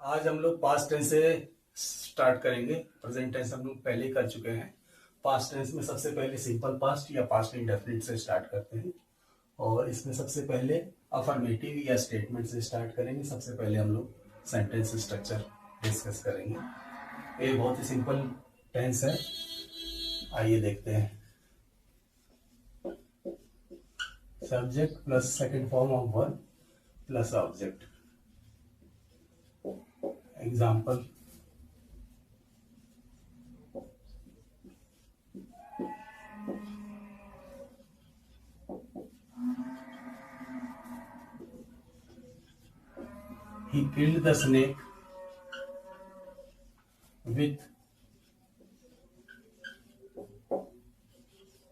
आज हम लोग पास्ट टेंस से स्टार्ट करेंगे। प्रेजेंट टेंस हम लोग पहले ही कर चुके हैं। पास्ट टेंस में सबसे पहले सिंपल पास्ट या पास्ट इंडेफिनिट से स्टार्ट करते हैं और इसमें सबसे पहले अफर्मेटिव या स्टेटमेंट से स्टार्ट करेंगे। सबसे पहले हम लोग सेंटेंस स्ट्रक्चर डिस्कस करेंगे। ये बहुत ही सिंपल टेंस है, आइए देखते हैं। Subject plus second form of verb plus object. Example, he killed the snake with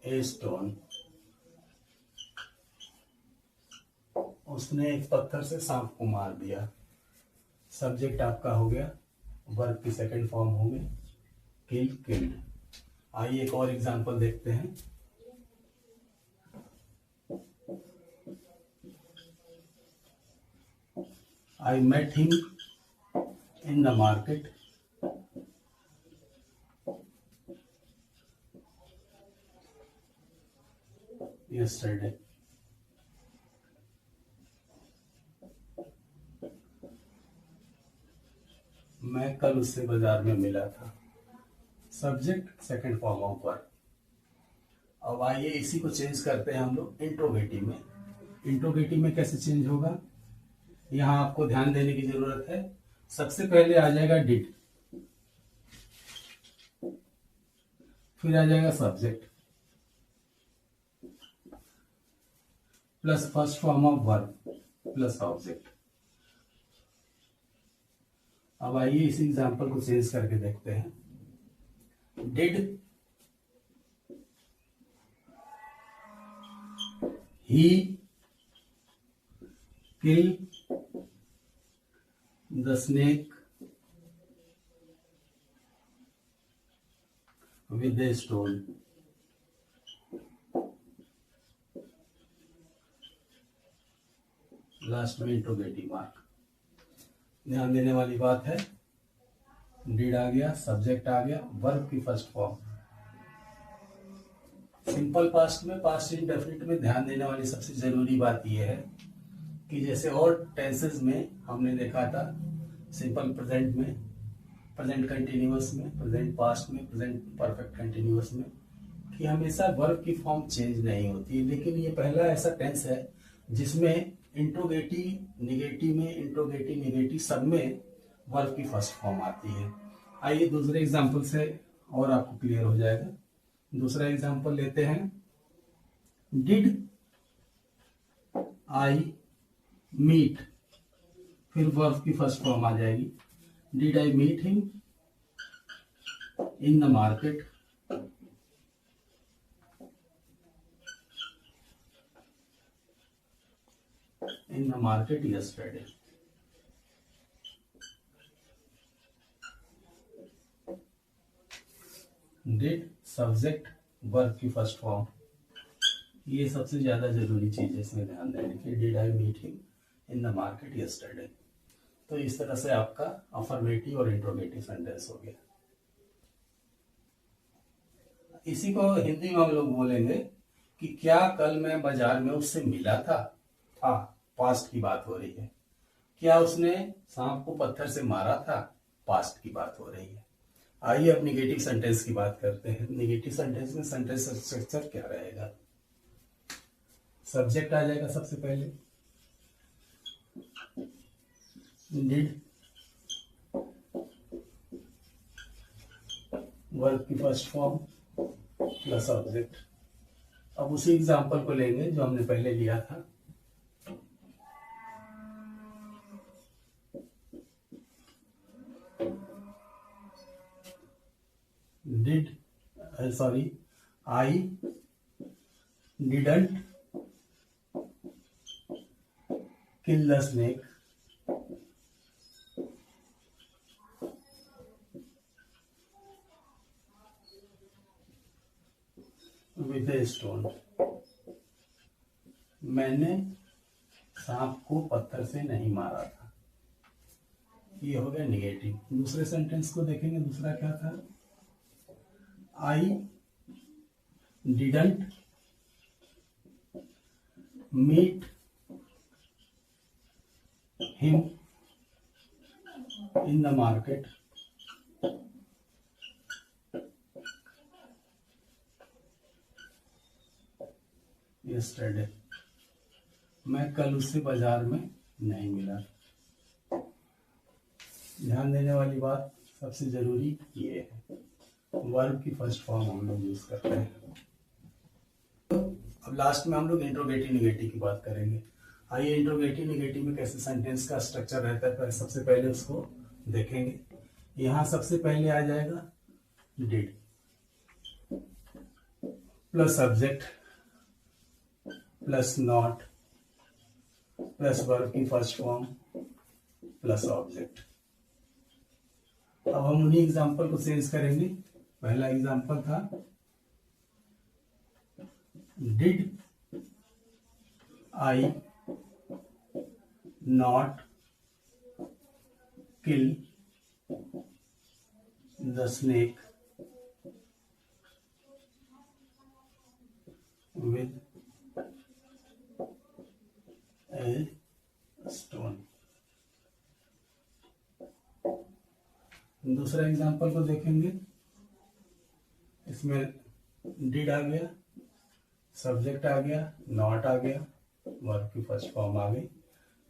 a stone. उसने एक पत्थर से सांप को मार दिया। सब्जेक्ट आपका हो गया, वर्ब की सेकंड फॉर्म हो गई किल, किल्ड। आइए एक और एग्जांपल देखते हैं। I met him in the market yesterday. मैं कल उससे बाजार में मिला था। Subject second form of verb. अब आइए इसी को चेंज करते हैं हम लोग इंट्रोगेटिव में। इंट्रोगेटिव में कैसे चेंज होगा, यहां आपको ध्यान देने की जरूरत है। सबसे पहले आ जाएगा डिड, फिर आ जाएगा subject plus first form of verb plus object. अब आइए इस एग्जांपल को चेंज करके देखते हैं। Did he kill the snake with a stone? Last में इंट्रोगेटिव मार्क। ध्यान देने वाली बात है, डिड आ गया, सब्जेक्ट आ गया, वर्ब की फर्स्ट फॉर्म। सिंपल पास्ट में, पास्ट इंडेफिनिट में ध्यान देने वाली सबसे जरूरी बात यह है कि जैसे और टेंसेस में हमने देखा था, सिंपल प्रेजेंट में, प्रेजेंट कंटिन्यूअस में, प्रेजेंट पास्ट में, प्रेजेंट परफेक्ट कंटिन्यूअस में, कि हमेशा वर्ब की फॉर्म चेंज नहीं होती। लेकिन ये पहला ऐसा टेंस है जिसमें इंट्रोगेटिव निगेटिव में, इंट्रोगेटिव निगेटिव सब में वर्ब की फर्स्ट फॉर्म आती है। आइए दूसरे एग्जांपल से और आपको क्लियर हो जाएगा। दूसरा एग्जांपल लेते हैं। डिड आई मीट, फिर वर्ब की फर्स्ट फॉर्म आ जाएगी। Did I meet him in the market, in the market yesterday. Did subject verb की फर्स्ट फॉर्म, ये सबसे ज्यादा जरूरी चीज है, इसमें ध्यान देने की। Did I meet him in the market yesterday. तो इस तरह से आपका अफर्मेटिव और इंट्रोगेटिव सेंटेंस हो गया। इसी को हिंदी में हम लोग बोलेंगे कि क्या कल मैं बाजार में उससे मिला था। पास्ट की बात हो रही है। क्या उसने सांप को पत्थर से मारा था, पास्ट की बात हो रही है। आइए अब निगेटिव सेंटेंस की बात करते हैं। निगेटिव सेंटेंस में सेंटेंस स्ट्रक्चर क्या रहेगा। सब्जेक्ट आ जाएगा सबसे पहले, डिड, वर्ब की फर्स्ट फॉर्म प्लस ऑब्जेक्ट। अब उसी एग्जांपल को लेंगे जो हमने पहले लिया था। Did I didn't kill the snake with a stone. मैंने सांप को पत्थर से नहीं मारा था। ये हो गया निगेटिव। दूसरे सेंटेंस को देखेंगे, दूसरा क्या था, I didn't meet him in the market yesterday, मैं कल उससे बाजार में नहीं मिला। ध्यान देने वाली बात सबसे जरूरी ये है, वर्ब की फर्स्ट फॉर्म हम लोग यूज करते हैं। अब लास्ट में हम लोग इंट्रोगेटिव निगेटिव की बात करेंगे। आइए इंट्रोगेटिव निगेटिव में कैसे सेंटेंस का स्ट्रक्चर रहता है, सबसे पहले उसको देखेंगे। यहां सबसे पहले आ जाएगा did plus subject plus not plus verb की फर्स्ट फॉर्म प्लस ऑब्जेक्ट। अब हम उन्हीं एग्जाम्पल को चेंज करेंगे। पहला एग्जाम्पल था did I not kill the snake with a stone. दूसरा एग्जांपल को देखेंगे, इसमें डिड आ गया, सब्जेक्ट आ गया, नॉट आ गया, वर्ब की फर्स्ट फॉर्म आ गई।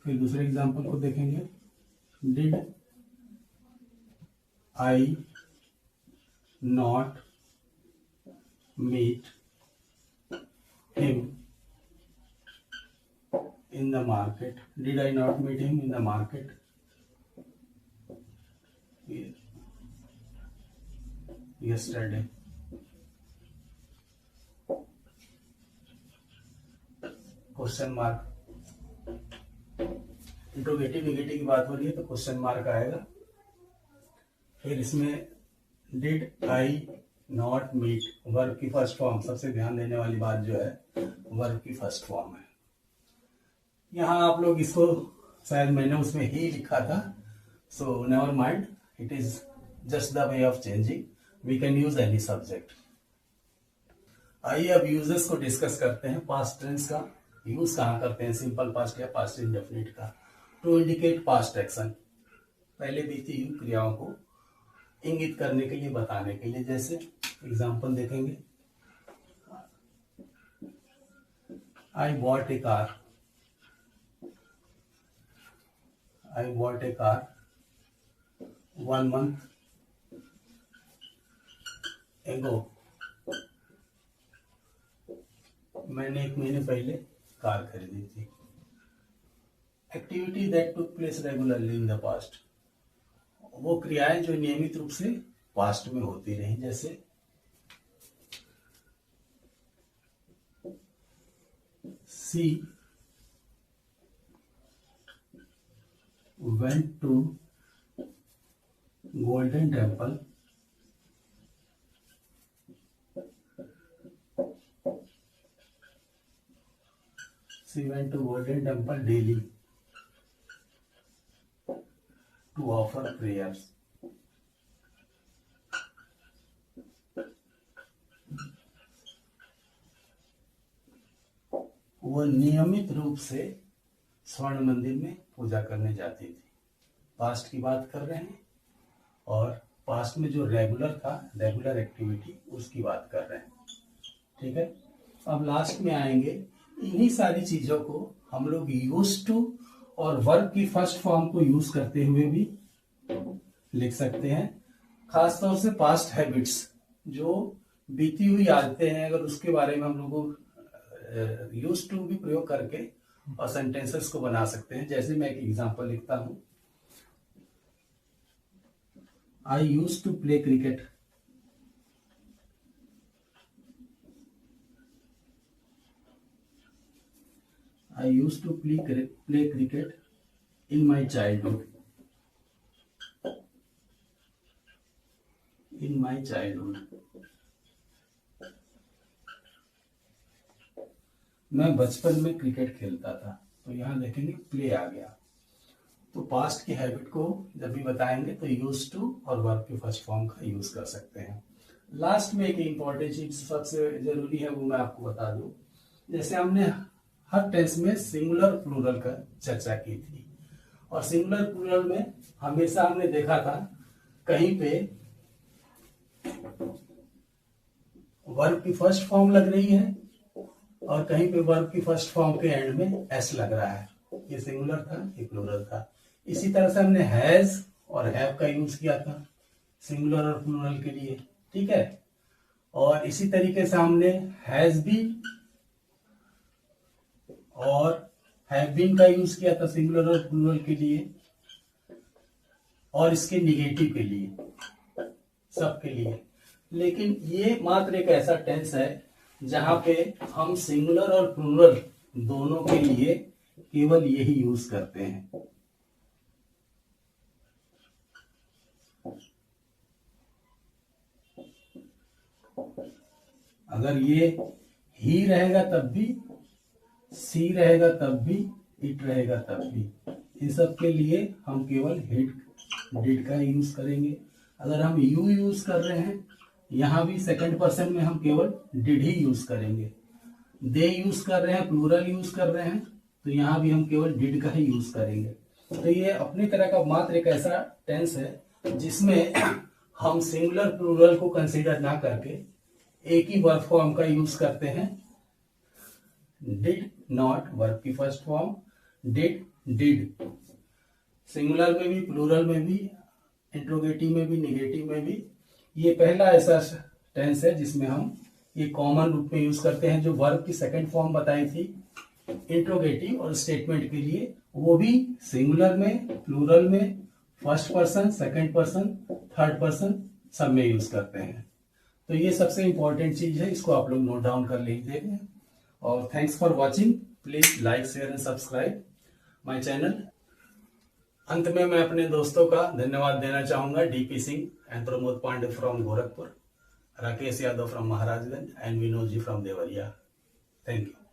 फिर दूसरे एग्जांपल को देखेंगे, did I not meet him in the market, did I not meet him in the market yesterday? Question mark, interrogative negative की बात हो रही है तो क्वेश्चन मार्क आएगा। फिर इसमें did I not meet, verb की फर्स्ट फॉर्म, सबसे ध्यान देने वाली बात जो है वर्ब की फर्स्ट फॉर्म है। यहाँ आप लोग इसको शायद मैंने उसमें ही लिखा था, so never mind, it is just the way of changing, we can use any subject. आइए अब यूजेस को डिस्कस करते हैं। पास्ट टेंस का यूज कहाँ करते हैं, सिंपल पास्ट या पास्ट इंडेफिनिट का, टू इंडिकेट पास्ट एक्शन, पहले बीती हुई क्रियाओं को इंगित करने के लिए, बताने के लिए। जैसे एग्जांपल देखेंगे, I bought A car, I bought a car 1 month ago. मैंने 1 महीने पहले कार खरीदी थी। Activity that took place regularly in the past, वो क्रियाएं जो नियमित रूप से पास्ट में होती रही। जैसे सी went to Golden Temple daily to offer prayers. वो नियमित रूप से स्वर्ण मंदिर में पूजा करने जाती थी। पास्ट की बात कर रहे हैं और पास्ट में जो रेगुलर था, रेगुलर एक्टिविटी, उसकी बात कर रहे हैं। ठीक है, अब लास्ट में आएंगे, इन्हीं सारी चीजों को हम लोग यूज टू और वर्ब की फर्स्ट फॉर्म को यूज करते हुए भी लिख सकते हैं। खासतौर से पास्ट हैबिट्स, जो बीती हुई आदतें हैं, अगर उसके बारे में हम लोग यूज टू भी प्रयोग करके और सेंटेंसेस को बना सकते हैं। जैसे मैं एक एग्जांपल लिखता हूं, I use to play cricket, I used to play cricket in my childhood. In my childhood. मैं बचपन में क्रिकेट खेलता था, तो यहां देखेंगे प्ले आ गया। तो पास्ट की हैबिट को जब भी बताएंगे तो यूज टू और वर्ब के फर्स्ट फॉर्म का यूज कर सकते हैं। लास्ट में एक इंपॉर्टेंट चीज सबसे जरूरी है, वो मैं आपको बता दूं। जैसे हमने हर टेंस में सिंगुलर प्लूरल का चर्चा की थी, और सिंगुलर प्लूरल में हमेशा हमने देखा था कहीं पे वर्ब की फर्स्ट फॉर्म लग रही है और कहीं पे वर्ब की फर्स्ट फॉर्म के एंड में एस लग रहा है। ये सिंगुलर था, ये प्लूरल था। इसी तरह से हमने हैज और हैव का यूज किया था सिंगुलर और प्लूरल के लिए, ठीक है। और इसी तरीके से हमने हैज बीन और हैव बीन का यूज किया था सिंगुलर और प्लूरल के लिए, और इसके निगेटिव के लिए, सबके लिए। लेकिन ये मात्र एक ऐसा टेंस है जहां पे हम सिंगुलर और प्लूरल दोनों के लिए केवल यही यूज करते हैं। अगर ये ही रहेगा तब भी, सी रहेगा तब भी, इट रहेगा तब भी, इन सब के लिए हम केवल डिड का यूज करेंगे। अगर हम यू यूज कर रहे हैं, यहां भी सेकंड पर्सन में हम केवल डिड ही यूज करेंगे। दे यूज कर रहे हैं, प्लूरल यूज कर रहे हैं, तो यहां भी हम केवल डिड का ही यूज करेंगे। तो ये अपनी तरह का मात्र एक ऐसा टेंस है जिसमें हम सिंगुलर प्लूरल को कंसीडर ना करके एक ही वर्ब फॉर्म का यूज करते हैं। डिड नॉट वर्ब की फर्स्ट फॉर्म, डिड सिंगुलर में भी, प्लूरल में भी, इंट्रोगेटिव में भी, निगेटिव में भी। ये पहला ऐसा टेंस है जिसमें हम ये कॉमन रूप में यूज करते हैं। जो वर्ब की सेकंड फॉर्म बताई थी इंट्रोगेटिव और स्टेटमेंट के लिए, वो भी सिंगुलर में, प्लूरल में, first person, second person, third person सब में यूज करते हैं। तो ये सबसे इंपॉर्टेंट चीज है, इसको आप लोग नोट डाउन कर लीजिए। और thanks for watching. Please like, share and subscribe my channel. अंत में मैं अपने दोस्तों का धन्यवाद देना चाहूंगा। DP Singh and Pramod Pandey from Gorakhpur, Rakesh Yadav from Maharajganj and Vinod ji from Deoria. Thank you.